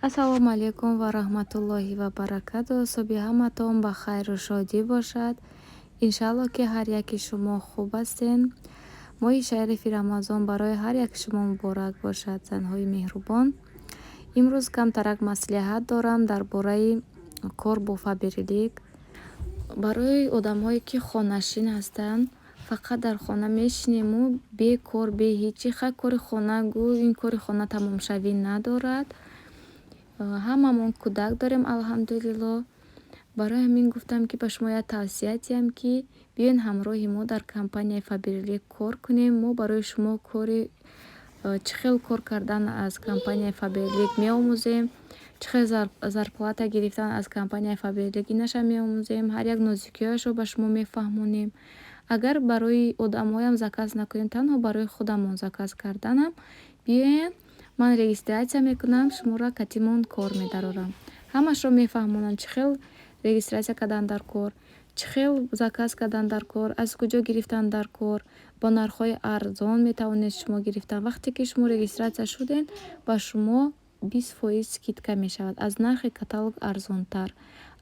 ассалому алайкум ва раҳматуллоҳи ва баракату. Субҳи ҳаматон ба хайру шодӣ бошад. Иншалло ки ҳар яки шумо хуб ҳастен. моҳи шарифи рамазон барои ҳар яки шумо муборак бошад, занҳои меҳрубон. имрӯз камтарак маслиҳат дорам дар бораи кор бо фаберлик. барои одамҳое ки хонашин ҳастанд, фақат дар хона мешинему бе кор, бе ҳичи ха кори хона гӯ ин кори хона тамомшавӣ надорад. ҳамамон кӯдак дорем алҳамдулилло. барои ҳамин гуфтам ки ба шумо як тавсия диҳам ки биёин ҳамроҳи мо дар компанияи фаберлик кор кунем. мо барои шумо кори чӣ хел кор кардан аз компанияи фаберлик меомӯзем, чӣ хел зарплата гирифтан аз компанияи фаберлик инаша меомӯзем, ҳар як нозикиҳояшро ба шумо мефаҳмонем. агар барои одамҳоям заказ накунем, танҳо барои худамон заказ карданам, биёен ман регистратсия мекунам, шуморо катимон кор медарорам. ҳамашро мефаҳмонам чӣ хел регистратсия кардан дар кор, чӣ хел заказ кардан дар кор, аз куҷо гирифтан дар кор, бо нархҳои арзон метавонед шумо гирифтан. вақте ки шумо регистратсия шуден, ба шумо 20% скидка мешавад, аз нархи каталог арзонтар.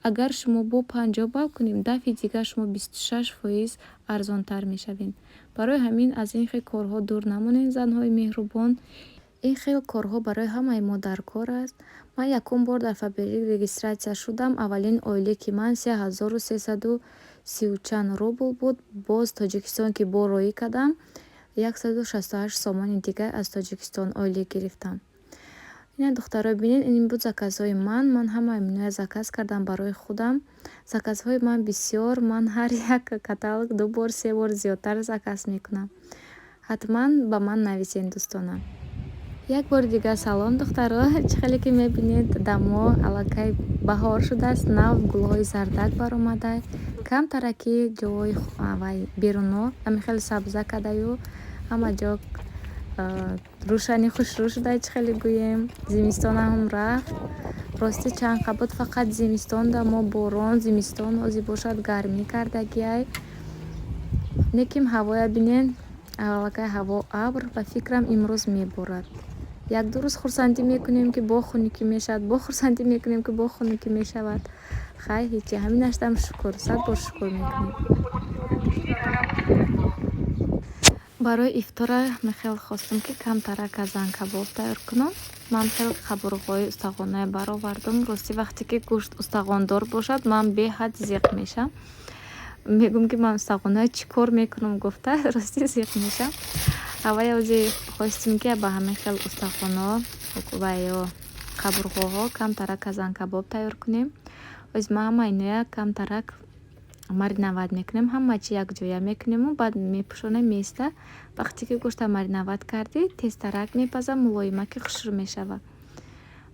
агар шумо бо 50 бал кунем, дафъи дигар шумо 26% арзонтар мешавед. барои ҳамин аз ин хел корҳо дур намонед, занҳои меҳрубон. ин хел корҳо барои ҳамаи мо дар кор аст. ман якум бор дар фаберлик регистратсия шудам. аввалин ойлики ман 3330 чанд рубл буд. боз Тоҷикистон ки бо роӣ кардам, 168 сомони дигар аз Тоҷикистон ойлик гирифтам. ина духтаро бинед, ин буд заказҳои ман ҳамаи миноя заказ кардам барои худам. заказҳои ман бисёр, ман ҳар як каталог 2 бор 3 бор зиёдтар заказ мекунам. ҳатман ба ман нависен дӯстонам. як бори дигар салом духтаро, чӣ хеле ки мебинед дамо аллакай баҳор шудааст, нав гулҳои зардак баромада, камтараки ҷои беруно ҳами хеле сабза кардаю, ҳама ҷо рӯшани хушрӯ шуда, чӣ хеле гӯем. зимистонам рафт, рости чанд қабот фақат зимистон да мо борон, зимистон ҳозир бошад гармӣ кардагиай. неким ҳавоя бинен, аллакай ҳаво абр, ба фикрам имрӯз меборад. як-ду рӯз хурсандӣ мекунем ки бо хунукӣ мешавад, бо хурсандӣ мекунем ки бо хунукӣ мешавад. хай ҳичи, ҳаминаштам шукр, 100 бор шукр мекунем. барои ифтора мехел хостам ки камтарак казан кабоб тайёр кунам. ман хел қабурғҳои устағонаи баровардам. рости вақте ки гӯшт устағондор бошад, ман беҳад зиқ мешам. мегӯм ки ман устағонаи чӣ кор мекунам гуфта, рости зиқ мешам. ҳавай озӣ хостим ки ба ҳамин хел устағоно ва ё қабурғҳо камтарак казан кабоб тайёр кунем. оз ма ҳама иноя камтарак мариноват мекунем, ҳама чи якҷоя мекунему, баъд мепӯшонем места. вақте ки гӯшта мариноват кардӣ, тезтарак мепаза, мулоимаки хушрӯ мешава.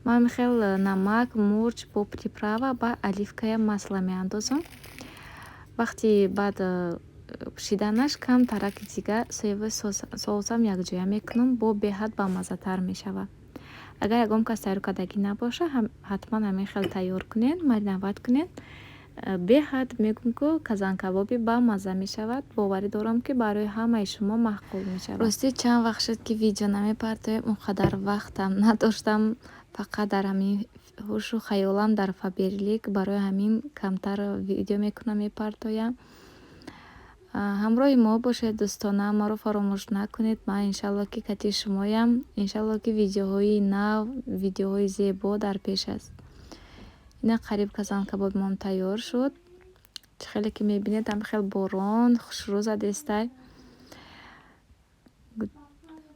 ман хел намак, мурч бо приправа ба оливкаям масла меандозам. вақти баъд пӯшиданаш камтараки дигар соевои соусам якҷоя мекунам, бо беҳад бамазатар мешава. агар ягон кас тайёр кардагӣ набоша, ҳатман ҳамин хел тайёр кунед, мариноват кунед. беҳад мегӯм ки казан кабоби бамаза мешавад. боварӣ дорам ки барои ҳамаи шумо маъқул мешавад. рости чанд вақт шуд ки видео намепартоям, он қадар вақтам надоштам, фақат дар ҳамин ҳушу хаёлам дар фаберлик, барои ҳамин камтар видео мекунам, мепартоям. ҳамроҳи мо бошед дӯстонам, маро фаромӯш накунед. ман иншалло ки кати шумоям, иншалло ки видеоҳои нав, видеоҳои зебо дар пеш аст. ина қариб казан кабоби мон тайёр шуд. чӣ хеле ки мебинед, ҳам хел борон хушрӯ задестай.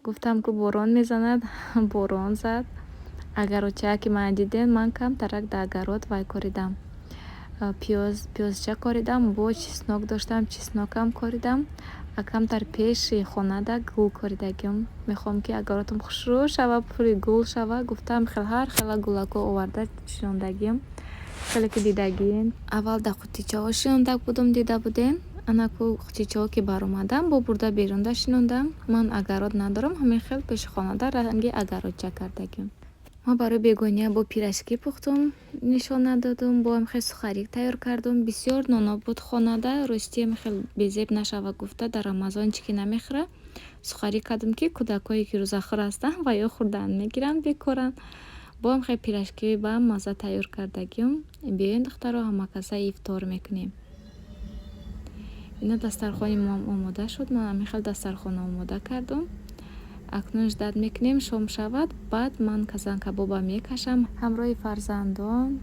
гуфтам ки борон мезанад, борон зад. агарочая ки ман дидем, ман камтарак дар агарот вай коридам. пиёзча коридам, бо чеснок доштам, чеснокам коридам. камтар пеши хонада гул коридагим. мехоҳам ки агаротам хушрӯ шава, пури гул шава. гуфтам ҳар хела гулако оварда шинондагим, хеле ки дидагиен. аввал да қутичаҳо шинонда будам, дида будем. анаку қутичаҳо ки баромадам, бо бурда берунда шинондам. ман агарот надорам, ҳамин хел пеши хонада ранги агаротча кардагим. ма барои бегония бо пирашки пухтум, нишона додум, бо ҳам хел сухарик тайёр кардум. бисёр ноноб буд хонада, рости ҳам хел безеб нашава гуфта дар рамазон чӣ ки намехӯра. сухарик кардум ки кӯдакое ки рӯзахӯр ҳастанд ва ё хӯрдан мегиранд, бекоранд. боам хеле пирашки ба мазза тайёр кардагим. Биёин духтаро, ҳама каса ифтор мекунем. Ина дастархони мо омода шуд. Ман ҳамин хел дастархон омода кардам. Акнун ждат мекунем шом шавад. Баъд ман казан кабоба мекашам. Ҳамроҳи фарзандон,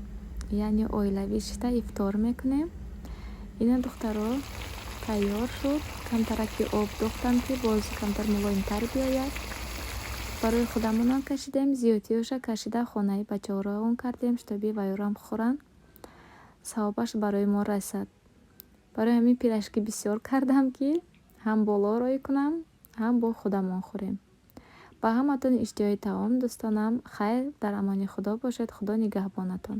яъне оилавӣ шита ифтор мекунем. Ина духтаро тайёр шуд. Камтараки об дохтам, ки боз камтар мулоимтар биёяд. Барои худамонам кашидем, зиёдиёша кашида хонаи бачаҳоро он кардем, шитоби вайёрам хӯранд. Савобаш барои мо расад. Барои ҳамин пирашки бисёр кардам, ки ҳам боло рой кунам, ҳам бо худамон хӯрем. Ба ҳаматон иштиҳои таом дӯстонам хайр, дар амони худо бошед. Худо нигаҳбонатон.